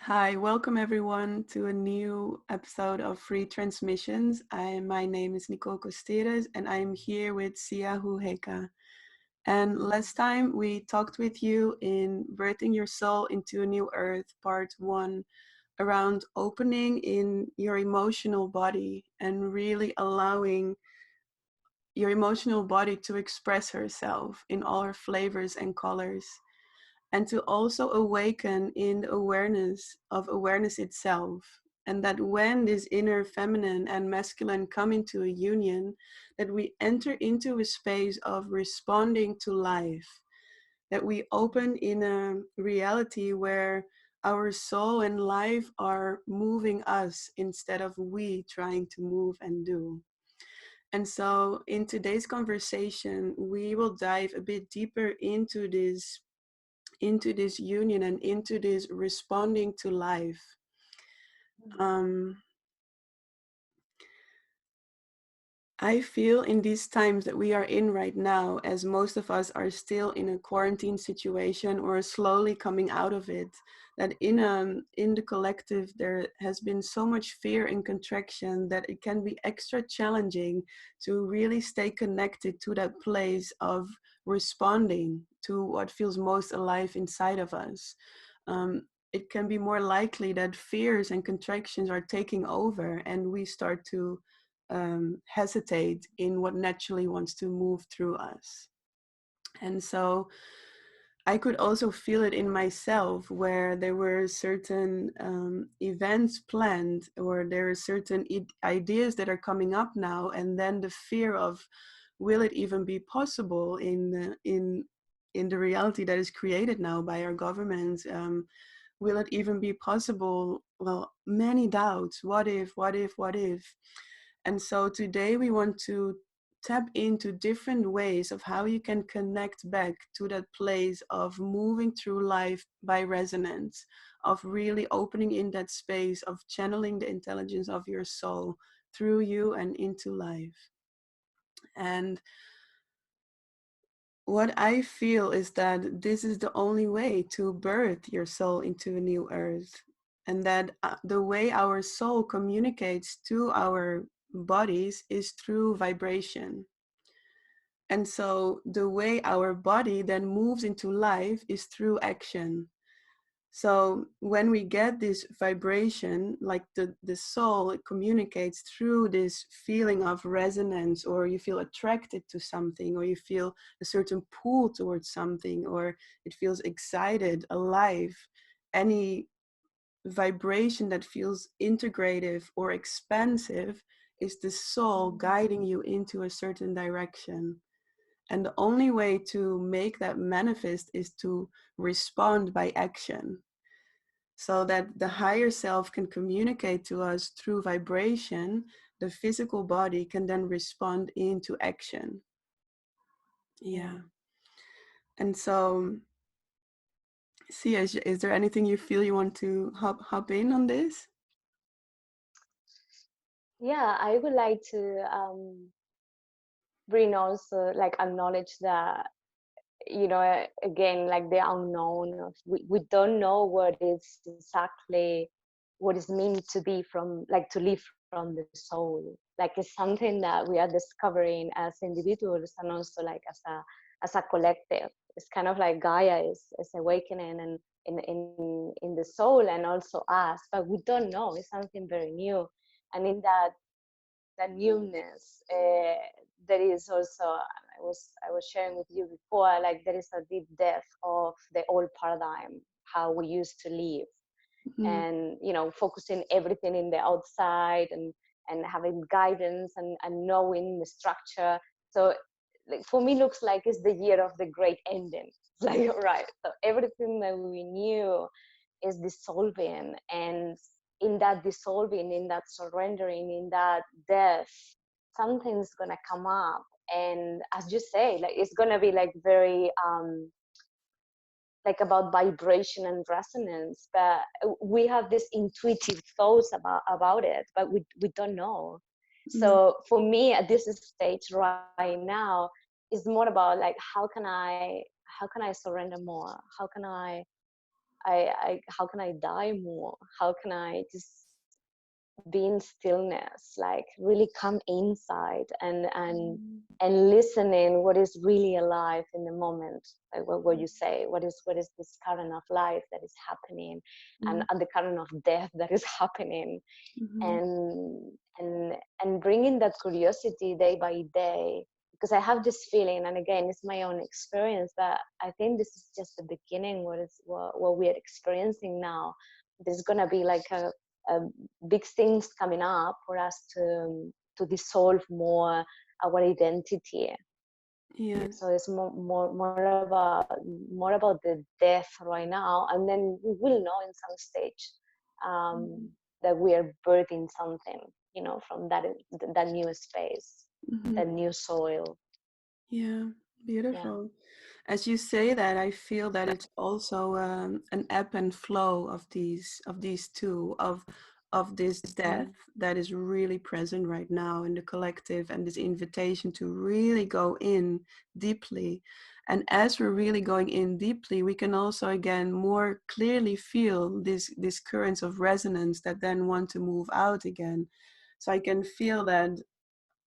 Hi, welcome everyone to a new episode of Free Transmissions. My name is Nicole Costeres and I'm here with Sia Huheka. And last time we talked with you in Birthing Your Soul into a New Earth, part 1, around opening in your emotional body and really allowing your emotional body to express herself in all her flavors and colors, and to also awaken in the awareness of awareness itself. And that when this inner feminine and masculine come into a union, that we enter into a space of responding to life, that we open in a reality where our soul and life are moving us instead of we trying to move and do. And so in today's conversation, we will dive a bit deeper into this union and into this responding to life. Um, I feel in these times that we are in right now, as most of us are still in a quarantine situation or slowly coming out of it, that in the collective there has been so much fear and contraction that it can be extra challenging to really stay connected to that place of responding to what feels most alive inside of us. It can be more likely that fears and contractions are taking over and we start to hesitate in what naturally wants to move through us. And so I could also feel it in myself where there were certain events planned, or there are certain ideas that are coming up now, and then the fear of, will it even be possible in the reality that is created now by our government? Will it even be possible? Well, many doubts. What if, what if, what if? And so today we want to tap into different ways of how you can connect back to that place of moving through life by resonance, of really opening in that space of channeling the intelligence of your soul through you and into life. And what I feel is that this is the only way to birth your soul into a new earth. And that the way our soul communicates to our bodies is through vibration. And so the way our body then moves into life is through action. So when we get this vibration, like the soul, it communicates through this feeling of resonance, or you feel attracted to something, or you feel a certain pull towards something, or it feels excited, alive. Any vibration that feels integrative or expansive is the soul guiding you into a certain direction. And the only way to make that manifest is to respond by action, so that the higher self can communicate to us through vibration. The physical body can then respond into action. Yeah. And so, see, is there anything you feel you want to hop in on this? Yeah, I would like to bring also like acknowledge that, again, like the unknown of we don't know what is exactly what is meant to be from, like, to live from the soul. Like, it's something that we are discovering as individuals and also like as a collective. It's kind of like Gaia is awakening and in the soul and also us, but we don't know. It's something very new. And in that newness, there is also, I was sharing with you before, like there is a deep depth of the old paradigm, how we used to live, Mm-hmm. and focusing everything in the outside, and having guidance, and knowing the structure. So, like, for me, looks like it's the year of the great ending. It's like, right, so everything that we knew is dissolving, and in that dissolving, in that surrendering, in that death, something's gonna come up. And as you say, like, it's gonna be like very like about vibration and resonance, but we have this intuitive thoughts about it, but we don't know. Mm-hmm. So for me at this stage right now, is more about like, how can I surrender more, how can I I how can I die more? How can I just be in stillness, like really come inside Mm. and listening what is really alive in the moment, like what you say, what is this current of life that is happening, Mm. and the current of death that is happening, Mhm. and and bringing that curiosity day by day, because I have this feeling, and again it's my own experience, that I think this is just the beginning, what we are experiencing now. There's gonna be like a big things coming up for us to dissolve more our identity. Yes. So it's more about the death right now, and then we will know in some stage, Mhm. that we are birthing something, from that new space, Mhm. that new soil. Yeah, Yeah. beautiful. As you say that, I feel that it's also an ebb and flow of these two of this death Mm. that is really present right now in the collective, and this invitation to really go in deeply. And as we're really going in deeply, we can also again more clearly feel this currents of resonance that then want to move out again. So I can feel that.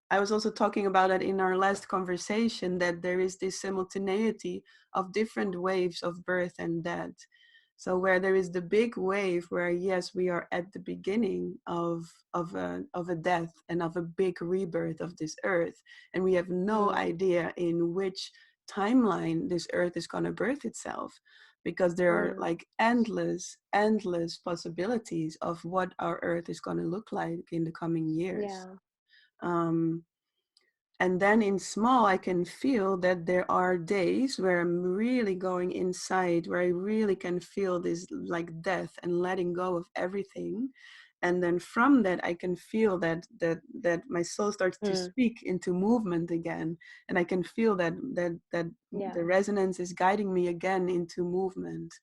I was also talking about it in our last conversation, that there is this simultaneity of different waves of birth and death. So where there is the big wave where yes, we are at the beginning of a death and of a big rebirth of this earth, and we have no Mm. idea in which timeline this earth is going to birth itself, because there are Mm. like endless possibilities of what our earth is going to look like in the coming years. Yeah. um, and then in small, I can feel that there are days where I'm really going inside, where I really can feel this like death and letting go of everything. And then from that, I can feel that my soul starts to Mm. speak into movement again, and I can feel that Yeah. the resonance is guiding me again into movement.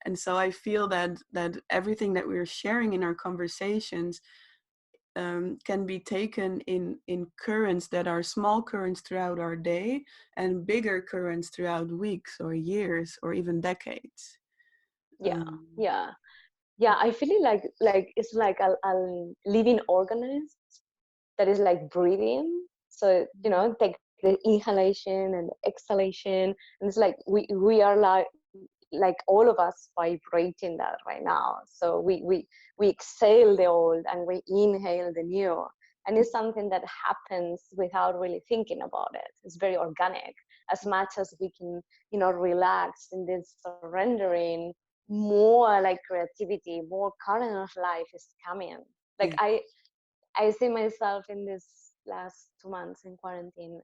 And so I feel that everything that we're sharing in our conversations can be taken in currents that are small currents throughout our day and bigger currents throughout weeks or years or even decades. Yeah. Um, Yeah. Yeah. I feel it like it's like a living organism that is like breathing. So, take the inhalation and exhalation, and it's like we are like all of us vibrating that right now. So we exhale the old and we inhale the new, and it's something that happens without really thinking about it. It's very organic. As much as we can, relax in this surrendering, more like creativity, more current of life is coming. Like yeah, I see myself in this last 2 months in quarantine,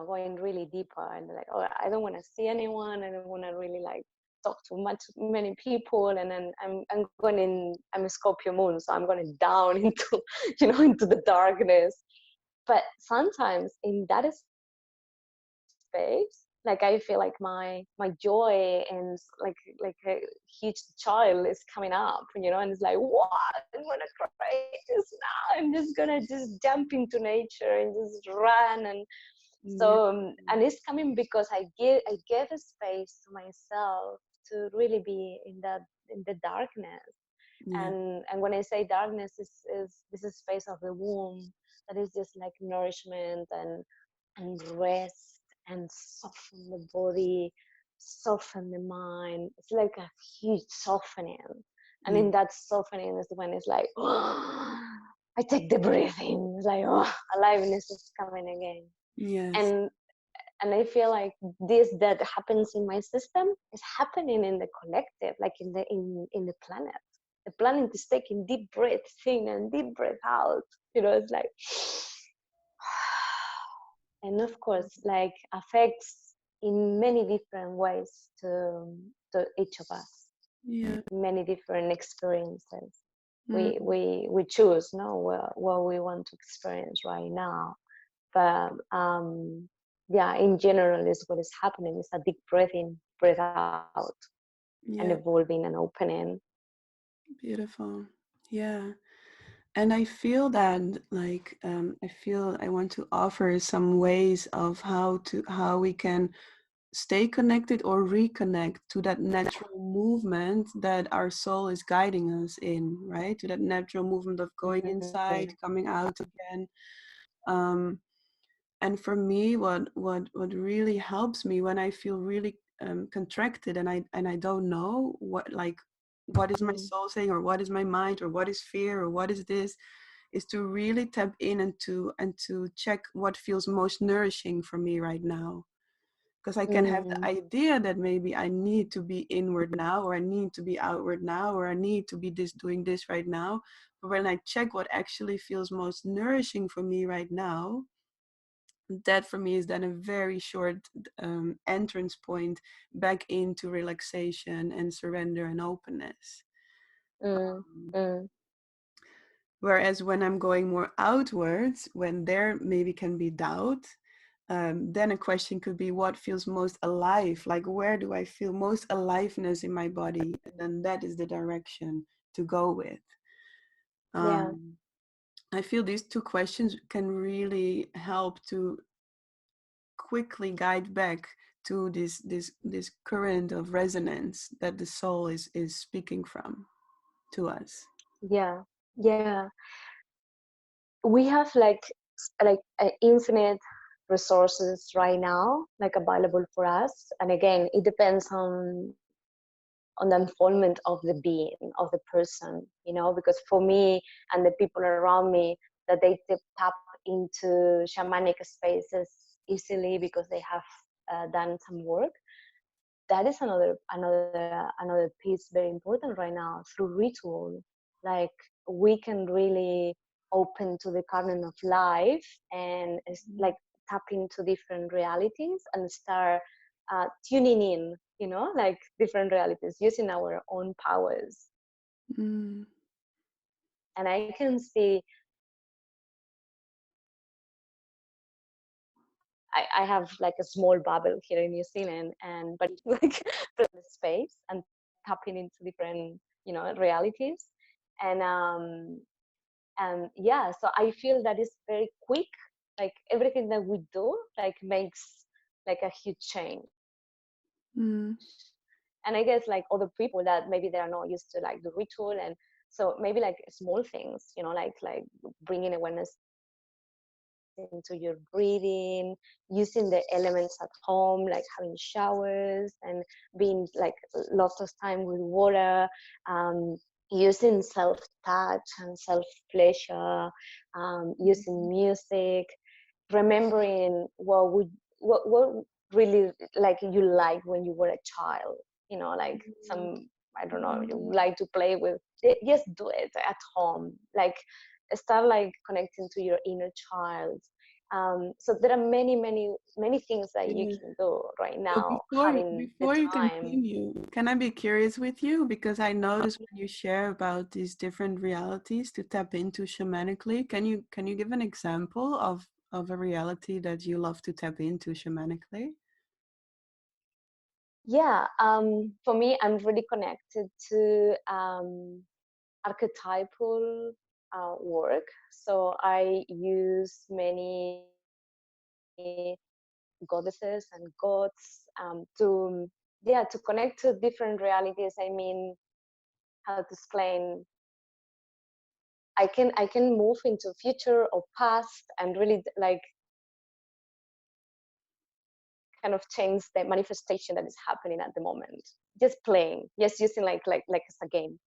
going really deeper, and like, oh, I don't want to see anyone. I don't want to really like talk to many people. And then I'm going in. I'm a Scorpio moon, so I'm going down into, into the darkness. But sometimes in that space, like I feel like my joy and like a huge child is coming up, and it's like, what, I'm gonna create this now. I'm just gonna just jump into nature and just run. And yeah, so and it's coming because I gave a space to myself to really be in the darkness. yeah, And when I say darkness, is this is space of the womb that is just like nourishment and rest and soften the body, soften the mind. It's like a huge softening. And yeah, in that softening is when it's like, oh, I take the breath in. It's like, oh, aliveness is coming again. yes, And and I feel like this that happens in my system is happening in the collective, like in the planet. The planet is taking deep breaths in and deep breath out. It's like, and of course, like affects in many different ways to each of us, yeah, many different experiences. mm, We choose, no, what we want to experience right now. But yeah, in general, is what is happening is a deep breath in, breath out, and yeah, evolving and opening. beautiful. Yeah. And I feel that like I feel I want to offer some ways of how we can stay connected or reconnect to that natural movement that our soul is guiding us in, right? To that natural movement of going inside, coming out again. Um, and for me, what really helps me when I feel really contracted and I don't know what is my soul saying, or what is my mind, or what is fear, or what is this, is to really tap in and to check what feels most nourishing for me right now. Because I can have the idea that maybe I need to be inward now, or I need to be outward now, or I need to be this doing this right now. But when I check what actually feels most nourishing for me right now, that for me is then a very short entrance point back into relaxation and surrender and openness. mm, Um, mm. Whereas when I'm going more outwards, when there maybe can be doubt, then a question could be, what feels most alive? Like, where do I feel most aliveness in my body? And then that is the direction to go with. Yeah, Um, I feel these two questions can really help to quickly guide back to this current of resonance that the soul is speaking from to us. yeah, yeah. We have infinite resources right now, like available for us. And again, it depends on the unfoldment of the being, of the person, you know, because for me and the people around me, that they tap into shamanic spaces easily because they have done some work. That is another piece very important right now through ritual. Like, we can really open to the current of life and like tap into different realities and start tuning in, you know, like different realities using our own powers. Mm, And I can see, I have like a small bubble here in New Zealand, and but it's like the space and tapping into different, you know, realities. And yeah, so I feel that is very quick. Like everything that we do, like makes like a huge change. mm, And I guess like other people that maybe they are not used to like the ritual, and so maybe like small things, you know, like bringing awareness into your breathing, using the elements at home, like having showers and being like lots of time with water, using self-touch and self-pleasure, using music, remembering what really like you like when you were a child, you know, like some, I don't know, you like to play with it, just do it at home, like start like connecting to your inner child. So there are many things that you yeah. can do right So now, before having the before you time. continue, can I be curious with you? Because I noticed when you share about these different realities to tap into shamanically, can you give an example of a reality that you love to tap into shamanically? Yeah, for me, I'm really connected to archetypal work. So I use many goddesses and gods to, yeah, to connect to different realities. I mean, how to explain? I can move into future or past and really like kind of change the manifestation that is happening at the moment. Just playing, just using like as a game.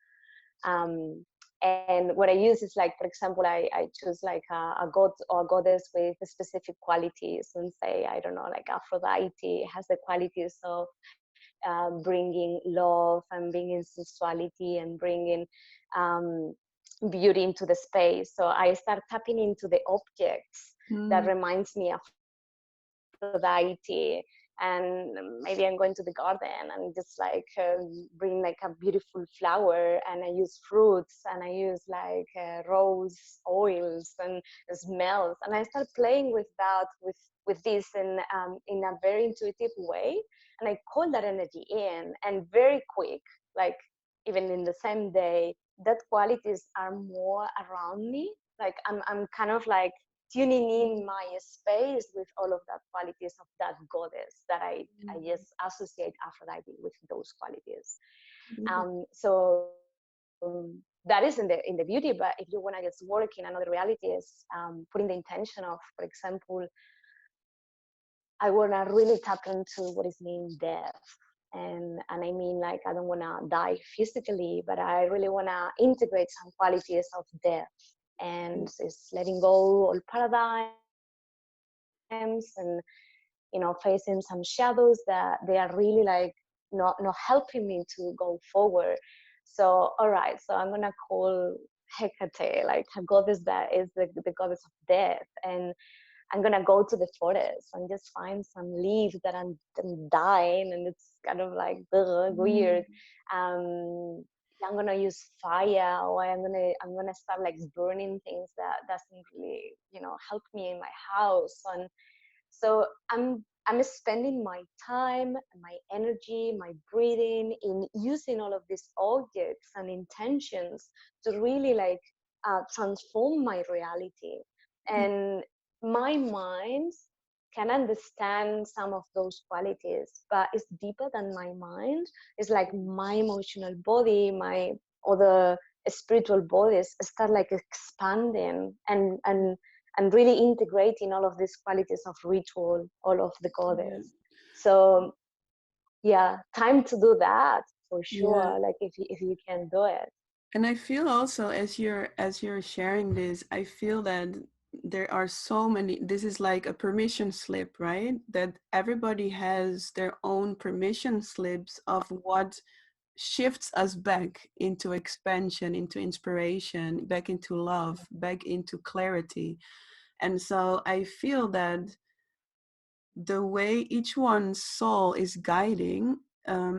Um, and what I use is like, for example, I choose like a god or a goddess with specific qualities, and say, I don't know, like Aphrodite has the qualities of bringing love and bringing sensuality and bringing um, beauty into the space. So I start tapping into the objects that Mm, reminds me of Aphrodite, and maybe I'm going to the garden and just like bring like a beautiful flower, and I use fruits, and I use like rose oils and smells, and I start playing with that, with this in a very intuitive way, and I call that energy in, and very quick, like even in the same day, that qualities are more around me. Like I'm kind of like tuning in my space with all of that qualities of that goddess that I Mm. just associate Aphrodite with those qualities. Beautiful. So that is in the beauty. But if you want to just work in another reality, is putting the intention of, for example, I want to really tap into what is mean death. And I mean, like, I don't want to die physically, but I really want to integrate some qualities of death, and it's letting go all paradigms, and facing some shadows that they are really like not helping me to go forward. So all right, so I'm gonna call Hecate, like a goddess that is the goddess of death, and I'm gonna go to the forest and just find some leaves that I'm dying, and it's kind of like Mm. weird. Um, I'm gonna use fire, or I'm gonna start like burning things that doesn't really help me in my house. And so I'm spending my time, my energy, my breathing in using all of these objects and intentions to really like transform my reality. And my mind can understand some of those qualities, but it's deeper than my mind. It's like my emotional body, my other spiritual bodies start like expanding and really integrating all of these qualities of ritual, all of the Yeah. goddess. So yeah, time to do that for Yeah. sure. Like if you can do it. And I feel also as you're sharing this, I feel that there are so many, this is like a permission slip, right? That everybody has their own permission slips of what shifts us back into expansion, into inspiration, back into love, back into clarity. And so I feel that the way each one's soul is guiding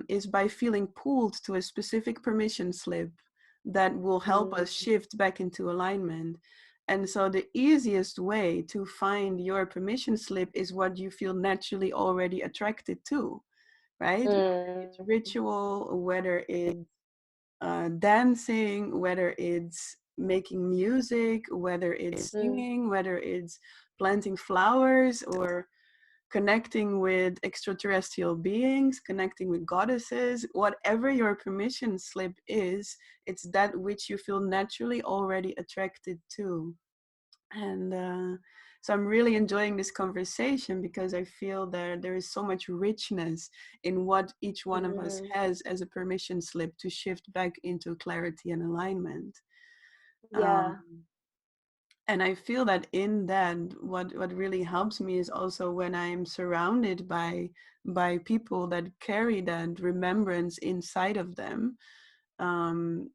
is by feeling pulled to a specific permission slip that will help us Mm, shift back into alignment. And so the easiest way to find your permission slip is what you feel naturally already attracted to, right? Whether it's mm, ritual, whether it's dancing, whether it's making music, whether it's mm, singing, whether it's planting flowers or connecting with extraterrestrial beings, connecting with goddesses, whatever your permission slip is, it's that which you feel naturally already attracted to. And so I'm really enjoying this conversation because I feel that there is so much richness in what each one of us mm. has as a permission slip to shift back into clarity and alignment. Yeah. Um, and I feel that in that, what really helps me is also when I'm surrounded by people that carry that remembrance inside of them. um,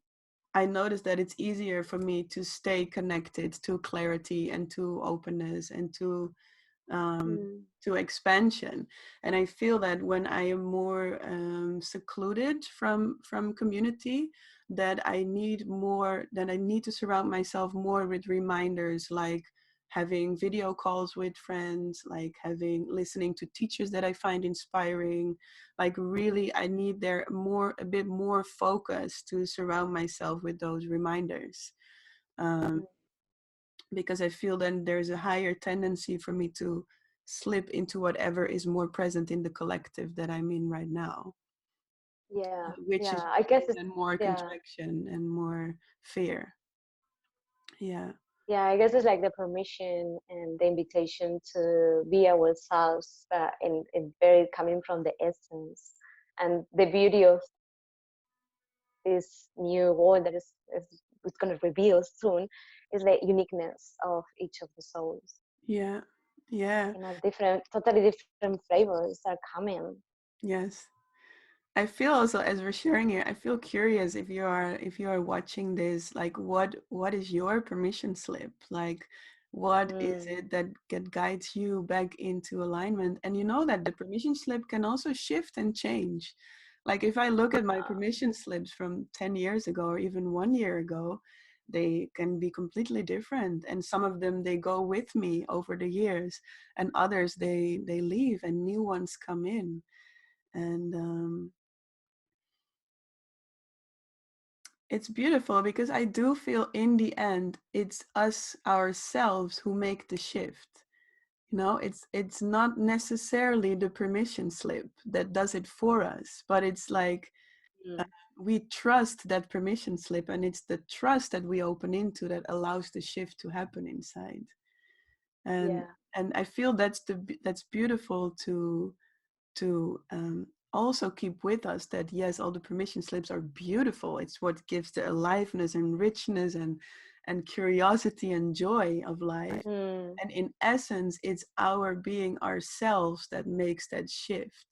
I notice that it's easier for me to stay connected to clarity and to openness and Mm, to expansion. And I feel that when I am more secluded from community, that I need to surround myself more with reminders, like having video calls with friends, like having listening to teachers that I find inspiring. Like really I need there more a bit more focus to surround myself with those reminders. um, mm. because I feel then there's a higher tendency for me to slip into whatever is more present in the collective that I'm in right now, Yeah. which is Yeah. I guess usually it's then more yeah. contraction and more fear. Yeah. Yeah, I guess it's like the permission and the invitation to be ourselves, in very coming from the essence. And the beauty of this new world that is it's going to reveal soon is the uniqueness of each of the souls. Yeah. Yeah. Different, totally different flavors are coming. Yes. I feel also as we're sharing it, I feel curious if you are watching this, like what is your permission slip? Like what is Mm, it that guides you back into alignment? And you know that the permission slip can also shift and change. Like if I look at my permission slips from 10 years ago or even 1 year ago, they can be completely different. And some of them they go with me over the years, and others they leave and new ones come in. And It's beautiful because I do feel in the end it's us ourselves who make the shift. You know, it's not necessarily the permission slip that does it for us, but it's like uh, Mm. we trust that permission slip, and it's the trust that we open into that allows the shift to happen inside. And Yeah. I feel that's beautiful to also keep with us, that yes, all the permission slips are beautiful. It's what gives the aliveness and richness and curiosity and joy of life. Mm. And in essence, it's our being ourselves that makes that shift.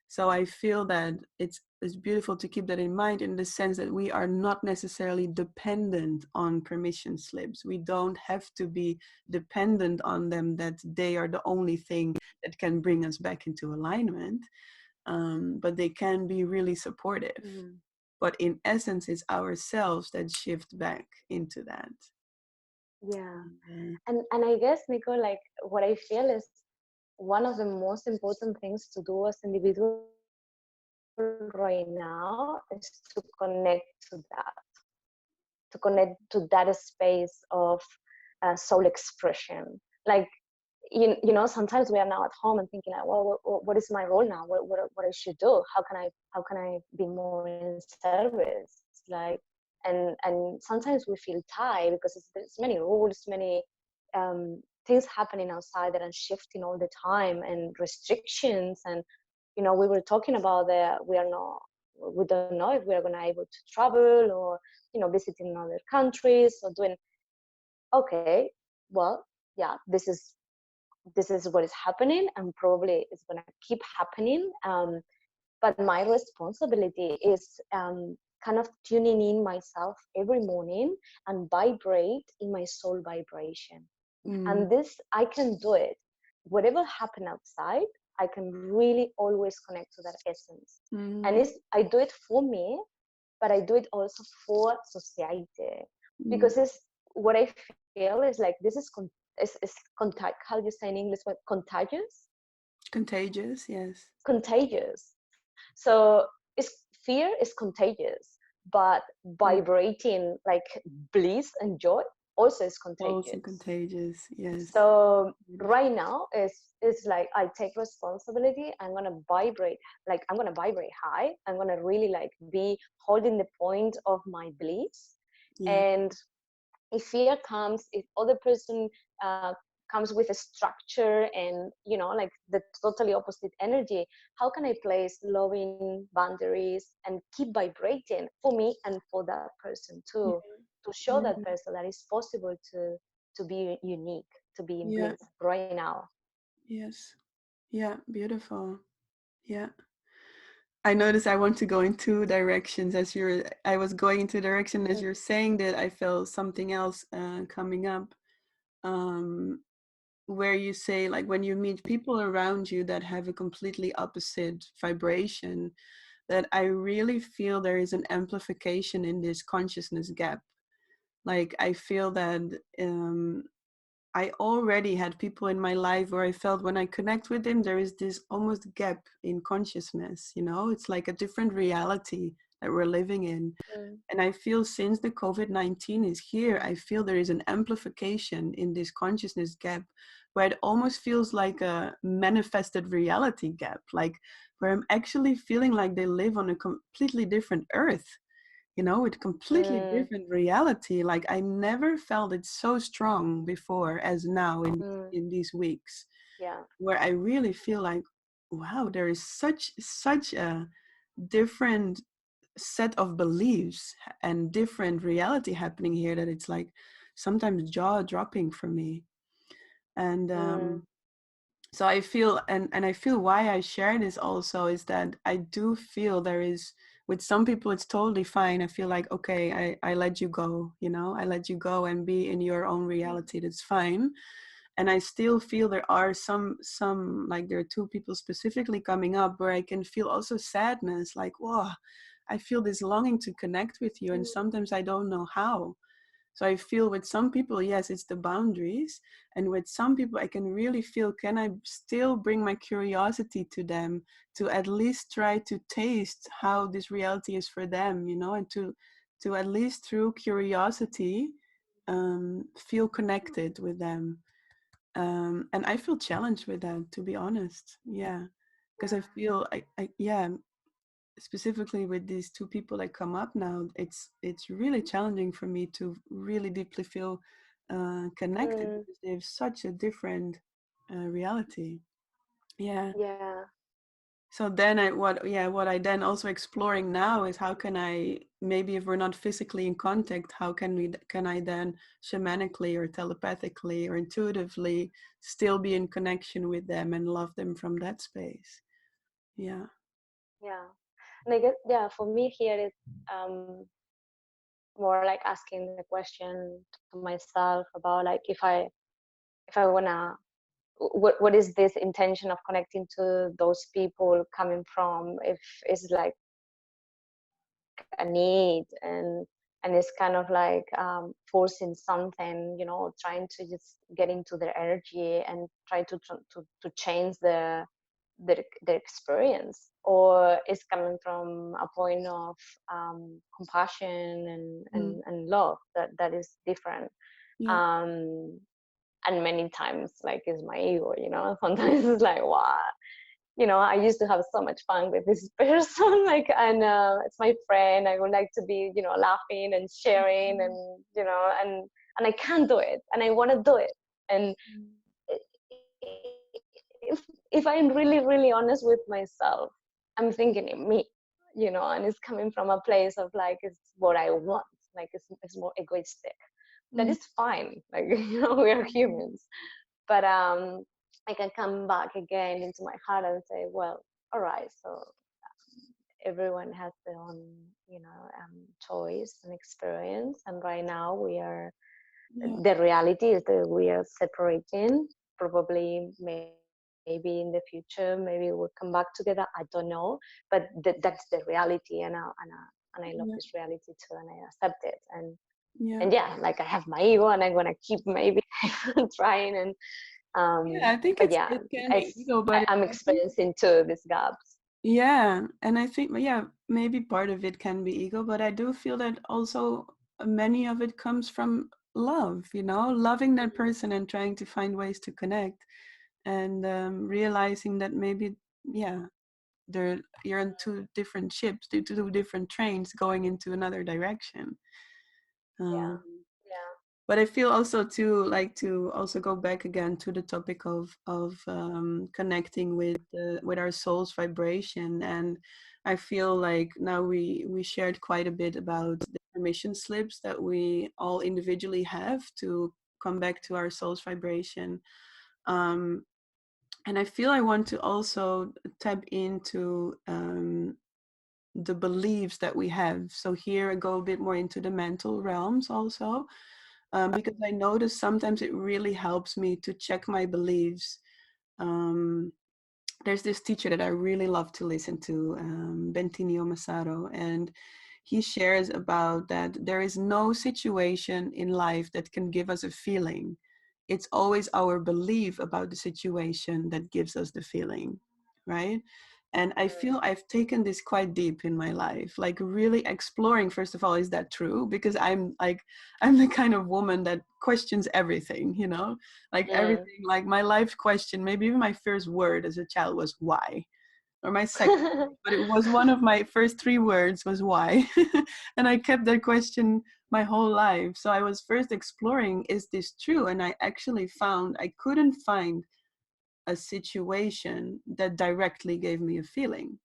So I feel that it's beautiful to keep that in mind, in the sense that we are not necessarily dependent on permission slips. We don't have to be dependent on them, that they are the only thing that can bring us back into alignment. But they can be really supportive. Mm. But in essence, it's ourselves that shift back into that. Yeah. Uh, And I guess, Nico, like what I feel is one of the most important things to do as individuals right now is to connect to that, to connect to that space of soul expression. Like, you know, sometimes we are now at home and thinking like, well, what is my role now? What I should do? How can I be more in service? Like, and sometimes we feel tired because there's many rules, many things happening outside that are shifting all the time, and restrictions. And we were talking about that we don't know if we are going to able to travel, or visiting other countries, or doing. Okay, well, yeah, this is what is happening, and probably it's going to keep happening. But my responsibility is kind of tuning in myself every morning and vibrate in my soul vibration. mm, And this, I can do it. Whatever happen outside, I can really always connect to that essence. And mm, I do it for me, but I do it also for society, mm. because it's what I feel is like this is how do you say in English, what, contagious, Contagious, yes. contagious. So fear is contagious, but Mm. vibrating like bliss and joy also is Also contagious. contagious, yes. So Beautiful. right now is like I take responsibility. I'm gonna vibrate high. I'm gonna really like be holding the point of my beliefs. Yeah. And if fear comes, if other person uh, comes with a structure and like the totally opposite energy, how can I place loving boundaries and keep vibrating for me and for that person too, to show Yeah. that person that it's possible to be unique, to be in Yeah. bliss right now. Yes. Yeah. Beautiful. Yeah. I noticed I want to go in two directions as I was going into a direction as you're saying that. I felt something else coming up, um, where you say, like, when you meet people around you that have a completely opposite vibration, that I really feel there is an amplification in this consciousness gap. Like, I feel that I already had people in my life where I felt when I connect with them, there is this almost gap in consciousness. It's like a different reality that we're living in. Mm, And I feel since the COVID-19 is here, I feel there is an amplification in this consciousness gap, where it almost feels like a manifested reality gap, like where I'm actually feeling like they live on a completely different earth, with completely mm, different reality. Like I never felt it so strong before as now mm, in these weeks, yeah. where I really feel like, wow, there is such a different set of beliefs and different reality happening here, that it's like sometimes jaw dropping for me. And Mm, so I feel, and I feel why I share this also is that I do feel there is, with some people it's totally fine. I feel like, okay, I let you go, I let you go and be in your own reality, that's fine. And I still feel there are some like there are two people specifically coming up where I can feel also sadness, like, whoa, I feel this longing to connect with you, and mm, sometimes I don't know how. So I feel with some people, yes, it's the boundaries. And with some people, I can really feel, can I still bring my curiosity to them, to at least try to taste how this reality is for them, and to at least through curiosity feel connected with them. And I feel challenged with that, to be honest. Yeah, because I feel yeah, specifically with these two people that come up now, it's really challenging for me to really deeply feel connected Mm, because they have such a different reality. Yeah. yeah. So then what I then also exploring now is how can I, maybe if we're not physically in contact, how can I then shamanically or telepathically or intuitively still be in connection with them and love them from that space. Yeah. Yeah. And I guess, yeah, for me here it's more like asking the question to myself about like if I wanna what is this intention of connecting to those people coming from, if it's like a need and it's kind of like forcing something, you know, trying to just get into their energy and try to change their experience, or is coming from a point of compassion Mm. and love that is different. Yeah. um and many times like it's my ego, you know. Sometimes it's like, wow, you know, I used to have so much fun with this person, like, and it's my friend. I would like to be, you know, laughing and sharing, and you know, and I can't do it, and I want to do it. And if I'm really honest with myself, I'm thinking in me, you know, and it's coming from a place of like it's what I want, like it's more egoistic. That Mm. is fine, like you know, we are humans. But I can come back again into my heart and say, well, all right, so everyone has their own, you know, choice and experience, and right now we are, Yeah. the reality is that we are separating. Probably maybe in the future maybe we'll come back together, I don't know. But that's the reality, and I love this Yeah. reality too, and I accept it. And Yeah. yeah, like I have my ego and I'm gonna keep maybe trying. And Yeah. I think but yeah, it can be ego, but I'm I think, experiencing too these gaps. yeah, and I think, yeah, maybe part of it can be ego, but I do feel that also many of it comes from love, you know, loving that person and trying to find ways to connect and realizing that maybe, yeah, you're on two different ships, two different trains going into another direction. Yeah, Um, yeah. but I feel also to like to also go back again to the topic of connecting with our soul's vibration. And I feel like now we shared quite a bit about the permission slips that we all individually have to come back to our soul's vibration. um, and I feel I want to also tap into the beliefs that we have. So here I go a bit more into the mental realms also, because I notice sometimes it really helps me to check my beliefs. Um, there's this teacher that I really love to listen to, Bentinho Massaro, and he shares about that there is no situation in life that can give us a feeling. It's always our belief about the situation that gives us the feeling, right? And I feel I've taken this quite deep in my life, like really exploring, first of all, is that true? Because I'm the kind of woman that questions everything, you know, like Mm. everything, like my life question, maybe even my first word as a child was why, or my second word, but it was one of my first three words was why. And I kept that question my whole life. So I was first exploring, is this true? And I actually found I couldn't find a situation that directly gave me a feeling.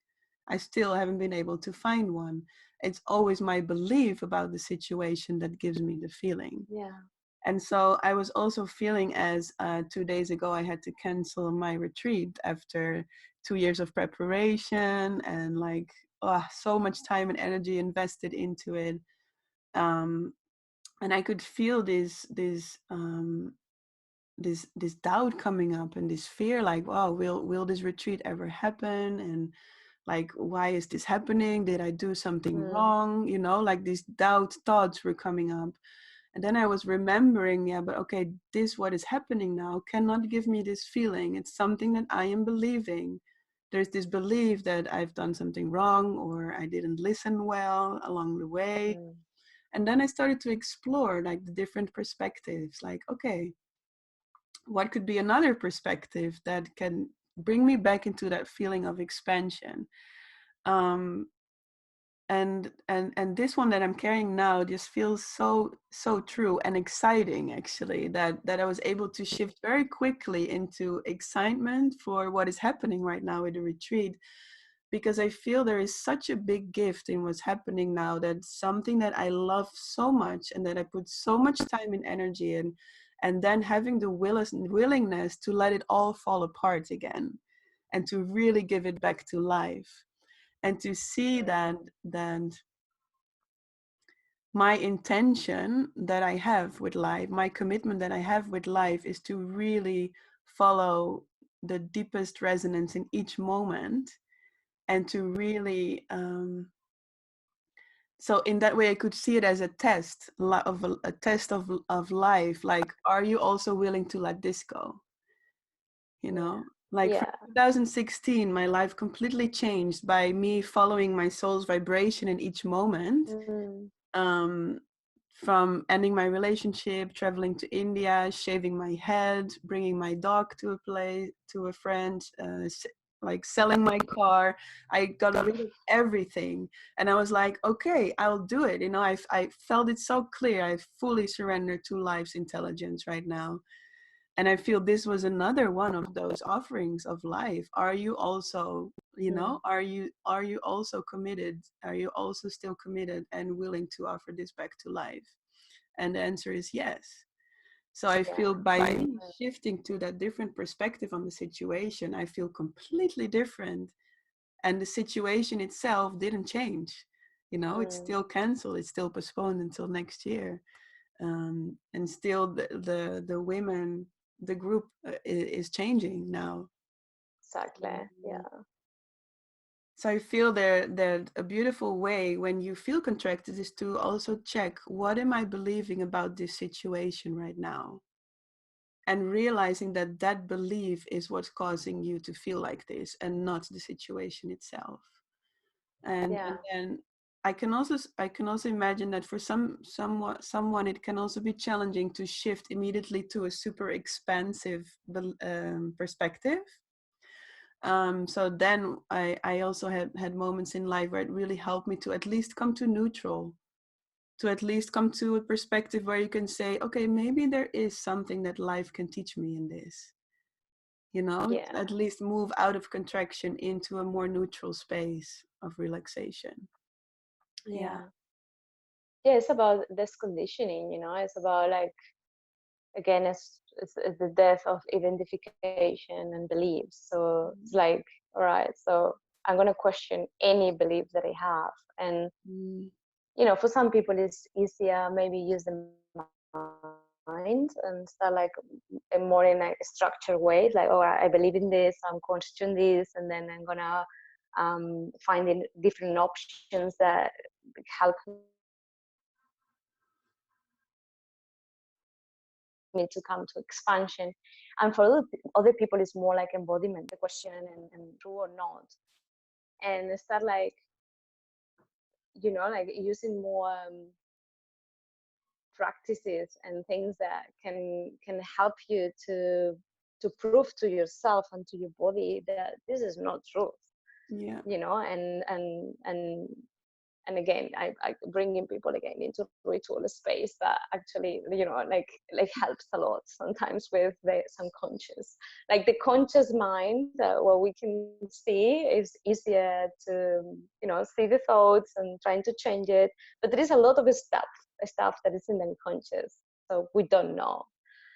I still haven't been able to find one. It's always my belief about the situation that gives me the feeling. Yeah. And so I was also feeling as 2 days ago, I had to cancel my retreat after 2 years of preparation and like so much time and energy invested into it. Um, and I could feel this doubt coming up and this fear, like, wow, will this retreat ever happen? And like, why is this happening? Did I do something Mm. wrong? You know, like these doubt thoughts were coming up. And then I was remembering, yeah, but okay, this what is happening now cannot give me this feeling. It's something that I am believing. There's this belief that I've done something wrong or I didn't listen well along the way. Mm. And then I started to explore like the different perspectives, like, okay, what could be another perspective that can bring me back into that feeling of expansion? um, and this one that I'm carrying now just feels so true and exciting, actually, that I was able to shift very quickly into excitement for what is happening right now with the retreat, because I feel there is such a big gift in what's happening now. That's something that I love so much and that I put so much time and energy in, and then having the willingness to let it all fall apart again and to really give it back to life, and to see that my intention that I have with life, my commitment that I have with life, is to really follow the deepest resonance in each moment, and to really so in that way I could see it as a test of a test of life, like, are you also willing to let this go? You Yeah. know, like from Yeah. 2016 my life completely changed by me following my soul's vibration in each moment. Mm. um, from ending my relationship, traveling to India, shaving my head, bringing my dog to a place, to a friend, like selling my car. I got rid of everything. And I was like, okay, I'll do it. You know, I felt it so clear. I fully surrendered to life's intelligence right now. And I feel this was another one of those offerings of life. Are you also, you know, Mm. are you also committed? Are you also still committed and willing to offer this back to life? And the answer is yes. So I feel Yeah. by me shifting to that different perspective on the situation, I feel completely different. And the situation itself didn't change. You know, it's Mm. still canceled, it's still postponed until next year. And still the women, the group is changing now. Exactly. Um, Yeah. so I feel that a beautiful way when you feel contracted is to also check, what am I believing about this situation right now, and realizing that that belief is what's causing you to feel like this and not the situation itself. And Yeah. then I can also imagine that for someone it can also be challenging to shift immediately to a super expansive perspective. So then I also had moments in life where it really helped me to at least come to neutral, to at least come to a perspective where you can say, okay, maybe there is something that life can teach me in this, you know, Yeah. at least move out of contraction into a more neutral space of relaxation. Yeah. Yeah. Yeah. It's about this conditioning, it's about like, again, it's the death of identification and beliefs. So it's like, all right, so I'm going to question any belief that I have. And Mm, for some people it's easier maybe use the mind and start like a more in a structured way, like, oh, I believe in this, I'm questioning this, and then I'm gonna finding different options that help me to come to expansion. And for other people it's more like embodiment, they question and true or not, and start like like using more practices and things that can help you to prove to yourself and to your body that this is not truth. yeah. And again, I bringing people again into ritual space that actually like helps a lot sometimes with the subconscious. Like the conscious mind, what we can see is easier to see the thoughts and trying to change it, but there is a lot of stuff that is in the unconscious, so we don't know.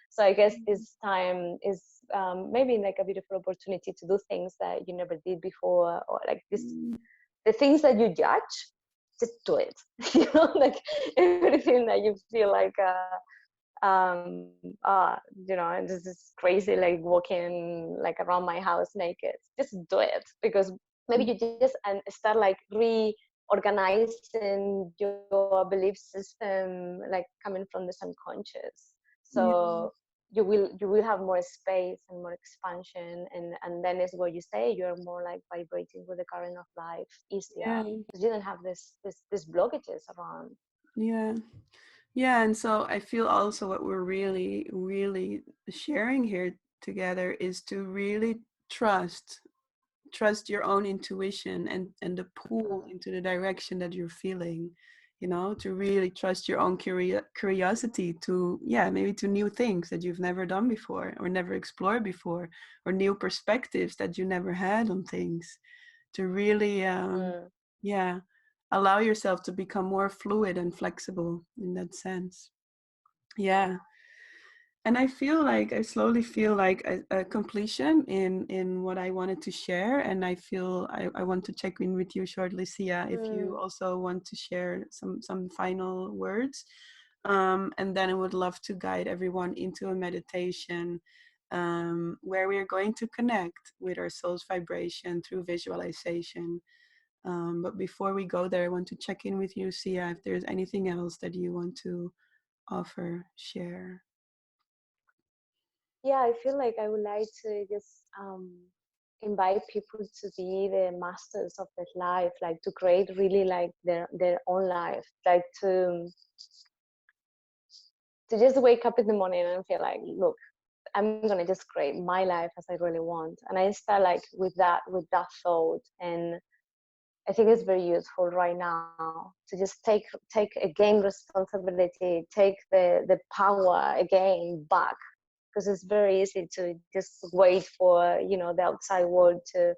So I guess this time is maybe like a beautiful opportunity to do things that you never did before, or like this, Mm, the things that you judge, just do it. Like everything that you feel like this is crazy, like walking like around my house naked, just do it, because maybe you just and start like reorganizing your belief system, like coming from the subconscious. So yeah. you will have more space and more expansion, and then is what you say, you're more like vibrating with the current of life easier, Yeah. because you don't have this blockages around. Yeah. Yeah, and so I feel also what we're really, really sharing here together is to really trust your own intuition and the pull into the direction that you're feeling, you know, to really trust your own curiosity to, yeah, maybe to new things that you've never done before or never explored before, or new perspectives that you never had on things, to really Mm. yeah, allow yourself to become more fluid and flexible in that sense. Yeah. And I feel like I slowly feel like a completion in what I wanted to share, and I feel I want to check in with you shortly, Sia, if you Mm. also want to share some final words. And then I would love to guide everyone into a meditation where we are going to connect with our soul's vibration through visualization. But before we go there, I want to check in with you, Sia, if there's anything else that you want to offer, share. Yeah, I feel like I would like to just invite people to be the masters of their life, like to create really like their own life, like to just wake up in the morning and feel like, look, I'm gonna just create my life as I really want. And I start like with that thought. And I think it's very useful right now to just take again responsibility, take the power again back, because it's very easy to just wait for, you know, the outside world to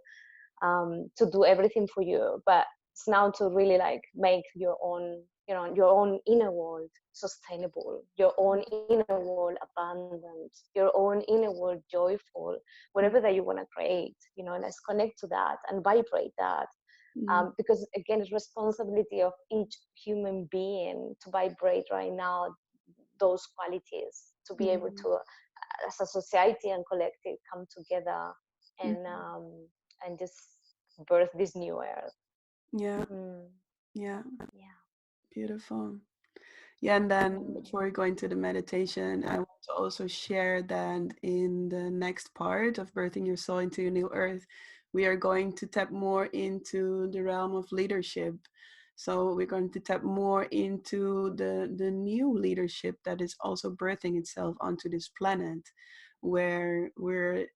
do everything for you. But it's now to really like make your own, you know, your own inner world sustainable, your own inner world abundant, your own inner world joyful, whatever that you want to create. You know, let's connect to that and vibrate that. Mm-hmm. Because again, it's responsibility of each human being to vibrate right now those qualities, to be able Yeah. to, as a society and collective, come together and Mhm. um, and just birth this new earth. Yeah. Mm, Yeah. yeah. Beautiful. Yeah, and then Mm, before we go into the meditation, I want to also share that in the next part of Birthing Your Soul into a New Earth, we are going to tap more into the realm of leadership. So we're going to tap more into the new leadership that is also birthing itself onto this planet, where we're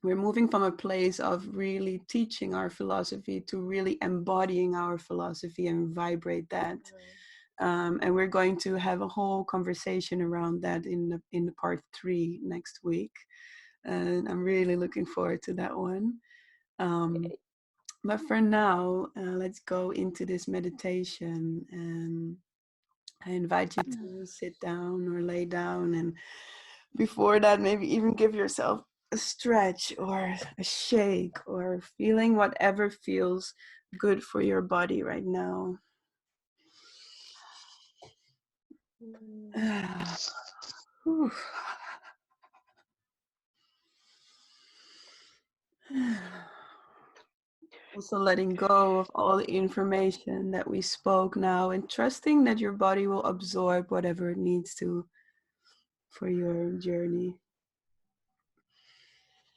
moving from a place of really teaching our philosophy to really embodying our philosophy and vibrate that. And we're going to have a whole conversation around that in the part 3 next week, and I'm really looking forward to that one. um, okay. but for now, let's go into this meditation, and I invite you to sit down or lay down, and before that, maybe even give yourself a stretch or a shake or feeling whatever feels good for your body right now. Mm, Whew. Also letting go of all the information that we spoke now and trusting that your body will absorb whatever it needs to for your journey.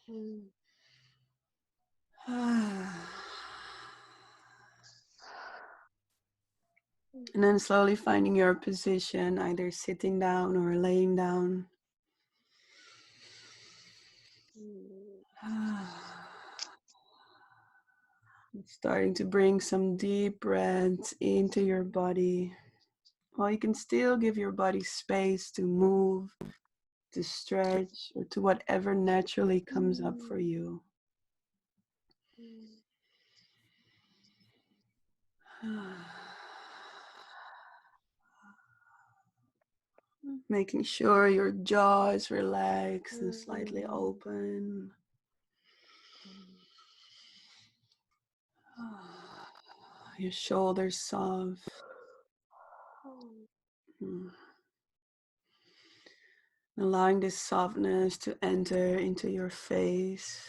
mm, And then slowly finding your position, either sitting down or laying down. mm, Starting to bring some deep breaths into your body. While you can still give your body space to move, to stretch, or to whatever naturally comes up for mm, you. mm, Making sure your jaw is relaxed and slightly mm, open. mm, Your shoulders soft. mm, Mm. Allowing this softness to enter into your face,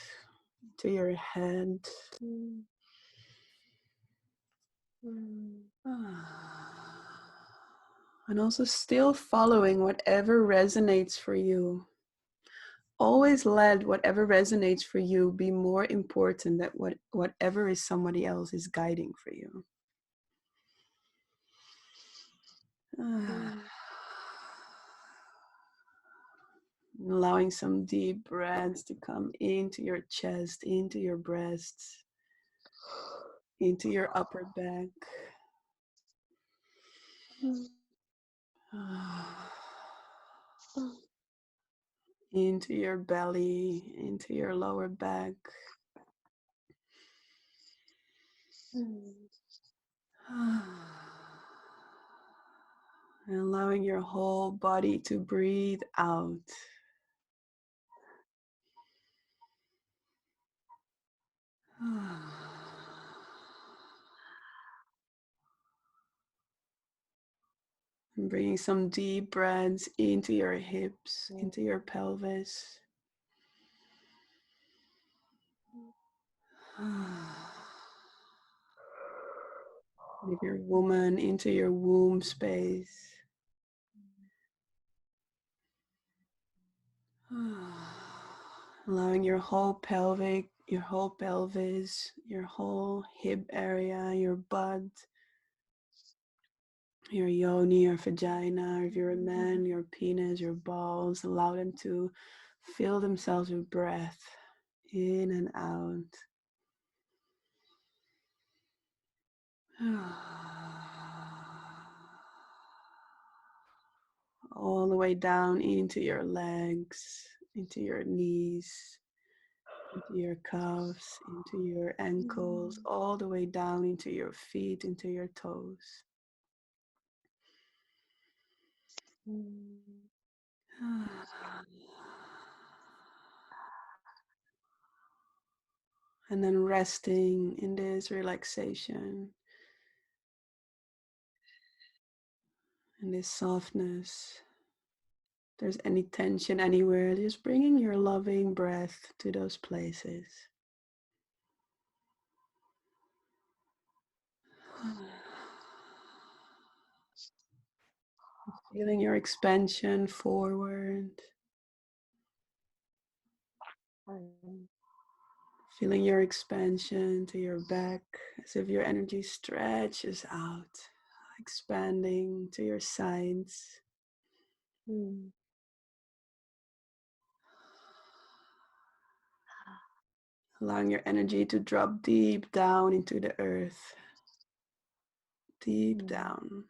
to your head. mm, mm, And also still following whatever resonates for you. Always let whatever resonates for you be more important than whatever is somebody else is guiding for you. mm, Allowing some deep breaths to come into your chest, into your breasts, into your upper back. mm, mm, Into your belly, into your lower back. mm, And allowing your whole body to breathe out. And bringing some deep breaths into your hips, into your pelvis. If you're a woman, into your womb space. Allowing your whole pelvic, your whole pelvis, your whole hip area, your butt, your yoni, your vagina, or if you're a man, your penis, your balls, allow them to fill themselves with breath in and out. All the way down into your legs, into your knees, into your calves, into your ankles, all the way down into your feet, into your toes. And then resting in this relaxation, in this softness. If there's any tension anywhere, just bringing your loving breath to those places. Feeling your expansion forward. Feeling your expansion to your back as if your energy stretches out, expanding to your sides. mm, Allowing your energy to drop deep down into the earth, deep mm, down.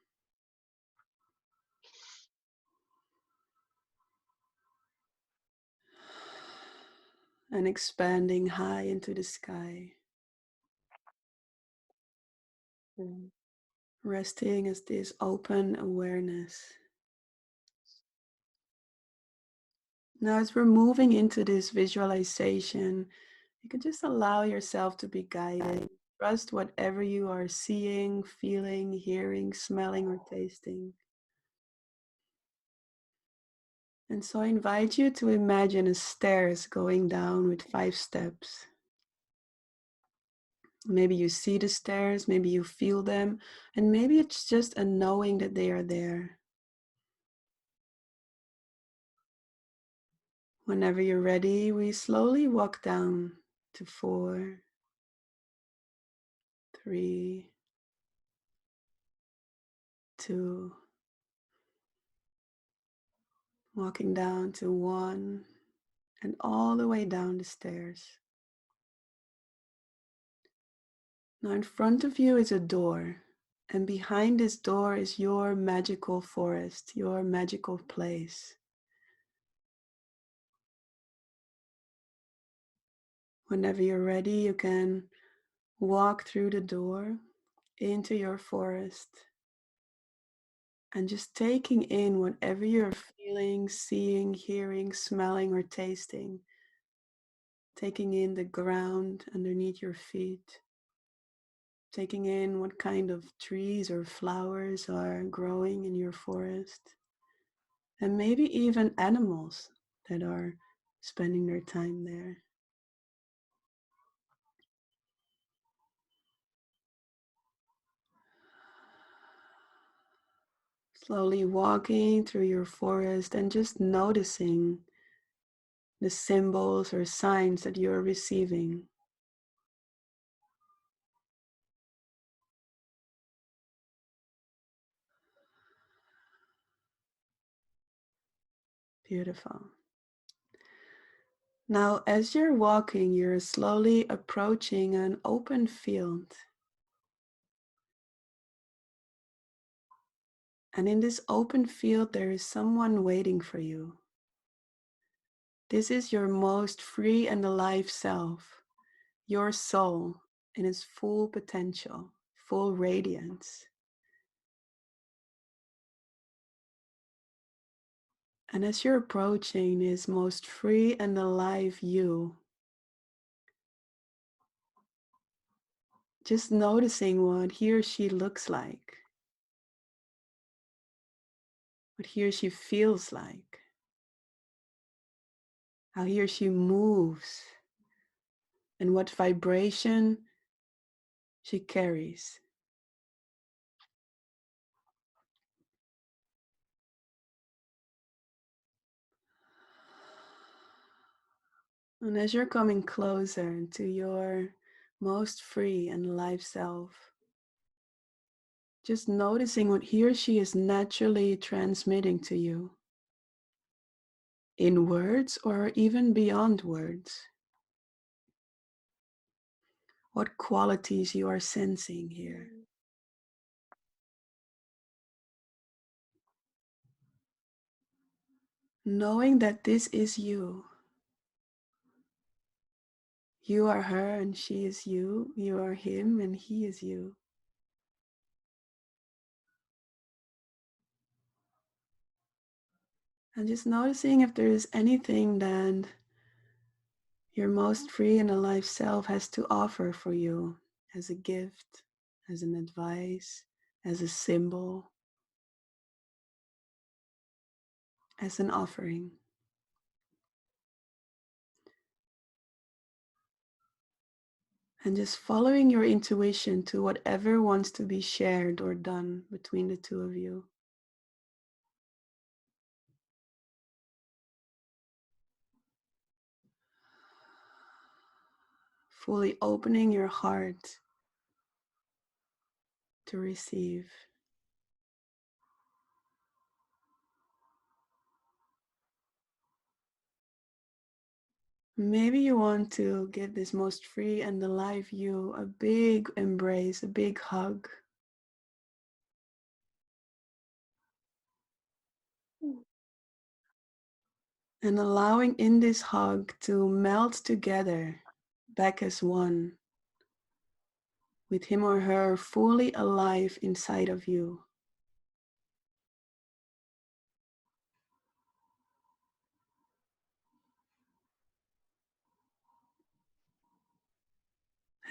And expanding high into the sky. mm, Resting as this open awareness. Now, as we're moving into this visualization, you can just allow yourself to be guided. Trust whatever you are seeing, feeling, hearing, smelling, or tasting. And so I invite you to imagine a stairs going down with 5 steps. Maybe you see the stairs, maybe you feel them, and maybe it's just a knowing that they are there. Whenever you're ready, we slowly walk down to 4, 3, 2, walking down to 1, and all the way down the stairs. Now in front of you is a door, and behind this door is your magical forest, your magical place. Whenever you're ready, you can walk through the door into your forest and just taking in whatever you're feeling, seeing, hearing, smelling, or tasting. Taking in the ground underneath your feet. Taking in what kind of trees or flowers are growing in your forest. And maybe even animals that are spending their time there. Slowly walking through your forest and just noticing the symbols or signs that you're receiving. Beautiful. Now, as you're walking, you're slowly approaching an open field. And in this open field, there is someone waiting for you. This is your most free and alive self, your soul in its full potential, full radiance. And as you're approaching this most free and alive you, just noticing what he or she looks like, what he or she feels like, how he or she moves, and what vibration she carries. And as you're coming closer to your most free and alive self, just noticing what he or she is naturally transmitting to you in words or even beyond words. What qualities you are sensing here. Knowing that this is you. You are her and she is you. You are him and he is you. And just noticing if there is anything that your most free and alive self has to offer for you as a gift, as an advice, as a symbol, as an offering. And just following your intuition to whatever wants to be shared or done between the two of you. Fully opening your heart to receive. Maybe you want to give this most free and alive you a big embrace, a big hug. And allowing in this hug to melt together back as one, with him or her fully alive inside of you.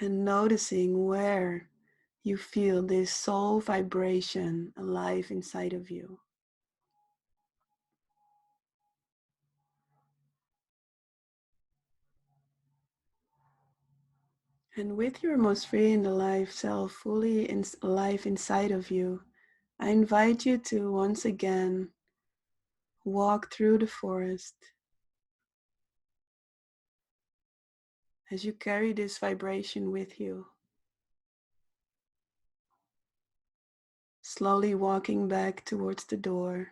And noticing where you feel this soul vibration alive inside of you. And with your most free and alive self fully alive inside of you, I invite you to once again walk through the forest as you carry this vibration with you. Slowly walking back towards the door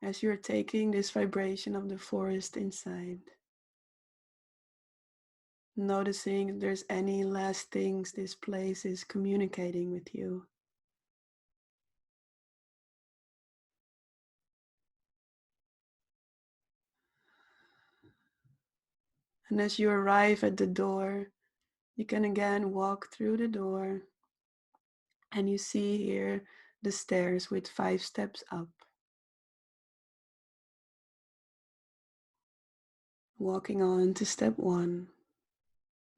as you're taking this vibration of the forest inside. Noticing if there's any last things this place is communicating with you. And as you arrive at the door, you can again walk through the door and you see here the stairs with 5 steps up. Walking on to step 1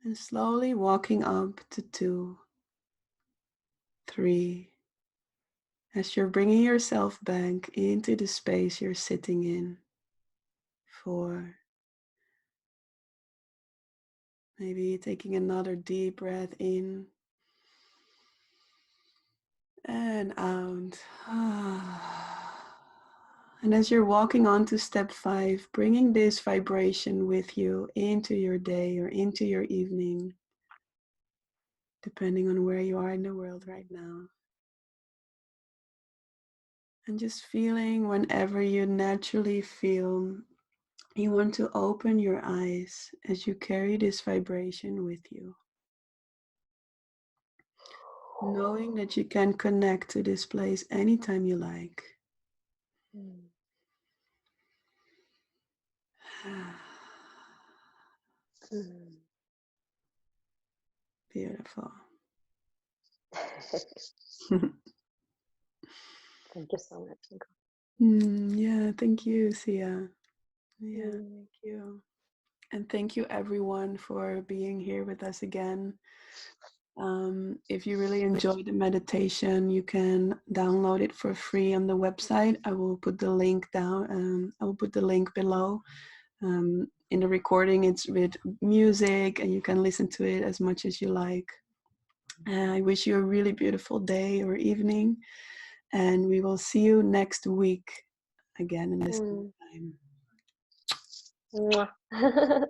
and slowly walking up to 2, 3, as you're bringing yourself back into the space you're sitting in. 4, maybe taking another deep breath in and out. And as you're walking on to step 5, bringing this vibration with you into your day or into your evening, depending on where you are in the world right now. And just feeling whenever you naturally feel you want to open your eyes as you carry this vibration with you. Knowing that you can connect to this place anytime you like. Mm. Mm. Beautiful. Thank you so much, Nicole. Yeah, thank you, Sia. Yeah, Mm. thank you. And thank you everyone for being here with us again. If you really enjoyed the meditation, you can download it for free on the website. I will put the link down. I will put the link below. In the recording, it's with music, and you can listen to it as much as you like. I wish you a really beautiful day or evening, and we will see you next week again in the same Mm. time. Mwah.